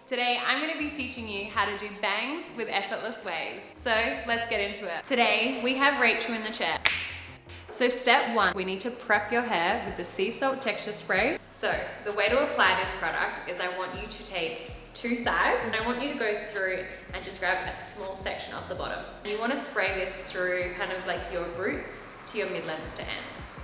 Today I'm going to be teaching you how to do bangs with effortless waves. So let's get into it. Today we have Rachel in the chair. So step one, we need to prep your hair with the sea salt texture spray. So the way to apply this product is I want you to take two sides and I want you to go through and just grab a small section of the bottom. And you want to spray this through kind of like your roots to your mid-lengths to ends.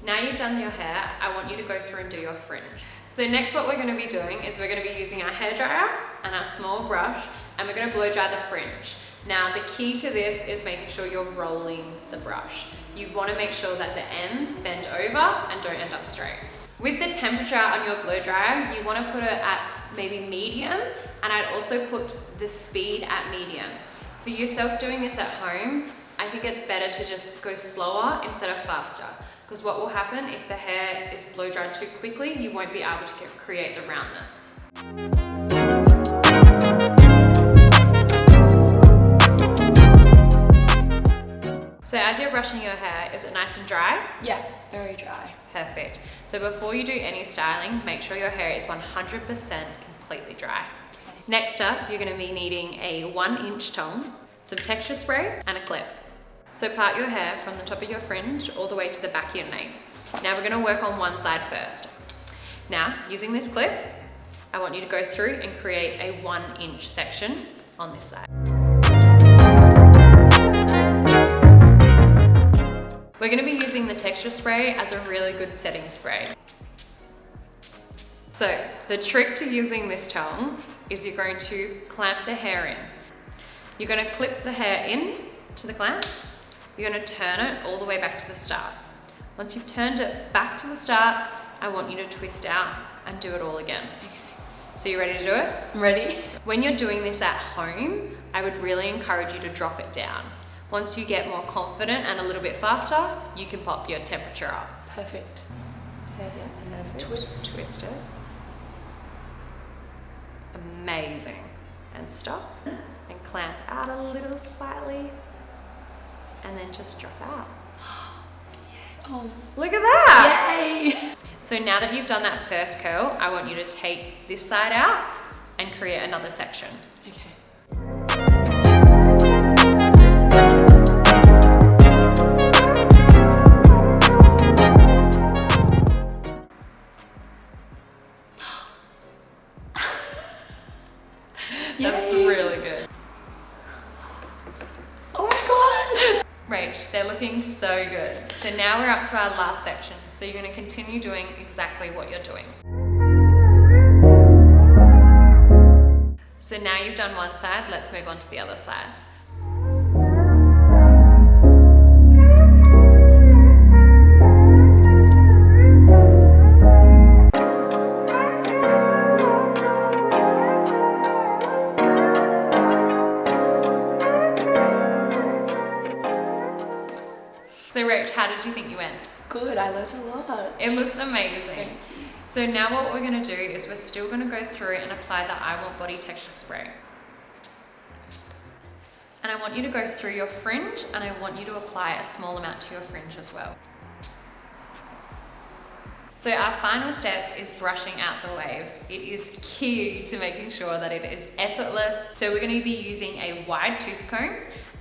Now you've done your hair, I want you to go through and do your fringe. So next what we're going to be doing is we're going to be using our hairdryer and our small brush and we're going to blow dry the fringe. Now the key to this is making sure you're rolling the brush. You want to make sure that the ends bend over and don't end up straight. With the temperature on your blow dryer, you want to put it at maybe medium, and I'd also put the speed at medium. For yourself doing this at home, I think it's better to just go slower instead of faster. Because what will happen if the hair is blow dried too quickly, you won't be able to create the roundness. So as you're brushing your hair, is it nice and dry? Yeah, very dry. Perfect. So before you do any styling, make sure your hair is 100% completely dry. Okay. Next up, you're going to be needing a 1-inch tong, some texture spray, and a clip. So part your hair from the top of your fringe all the way to the back of your nape. Now we're going to work on one side first. Now, using this clip, I want you to go through and create a 1-inch section on this side. We're going to be using the texture spray as a really good setting spray. So the trick to using this tong is you're going to clamp the hair in. You're going to clip the hair in to the clamp. You're going to turn it all the way back to the start. Once you've turned it back to the start, I want you to twist out and do it all again. Okay. So you ready to do it? I'm ready. When you're doing this at home, I would really encourage you to drop it down. Once you get more confident and a little bit faster, you can pop your temperature up. Perfect. And then Twist it. Amazing. And stop and clamp out a little slightly. And then just drop out. Oh, look at that! Yay! So now that you've done that first curl, I want you to take this side out and create another section. Okay. That's really good. Oh my god! Rach, they're looking so good. So now we're up to our last section. So you're going to continue doing exactly what you're doing. So now you've done one side, let's move on to the other side. So Rach, how did you think you went? Good, I learned a lot. It looks amazing. So now what we're going to do is we're still going to go through and apply the I Want Body Texture Spray. And I want you to go through your fringe and I want you to apply a small amount to your fringe as well. So our final step is brushing out the waves. It is key to making sure that it is effortless. So we're going to be using a wide tooth comb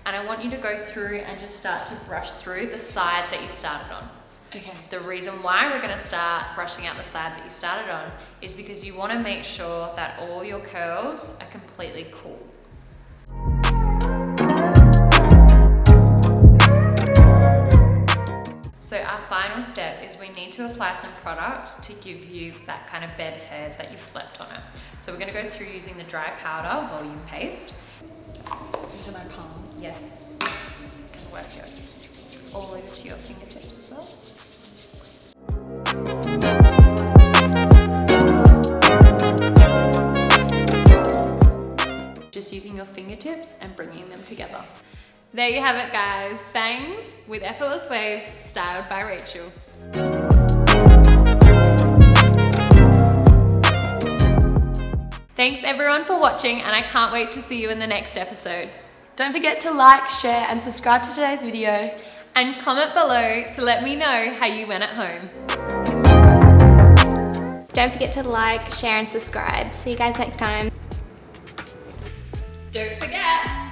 and I want you to go through and just start to brush through the side that you started on. Okay. The reason why we're going to start brushing out the side that you started on is because you want to make sure that all your curls are completely cool. So our final step is we need to apply some product to give you that kind of bed hair that you've slept on it. So we're going to go through using the dry powder volume paste. Into my palm. Yeah. And work it all over to your fingertips as well. Just using your fingertips and bringing them together. There you have it, guys. Bangs with effortless waves, styled by Rachel. Thanks everyone for watching, and I can't wait to see you in the next episode. Don't forget to like, share, and subscribe to today's video. And comment below to let me know how you went at home. Don't forget to like, share and subscribe. See you guys next time. Don't forget,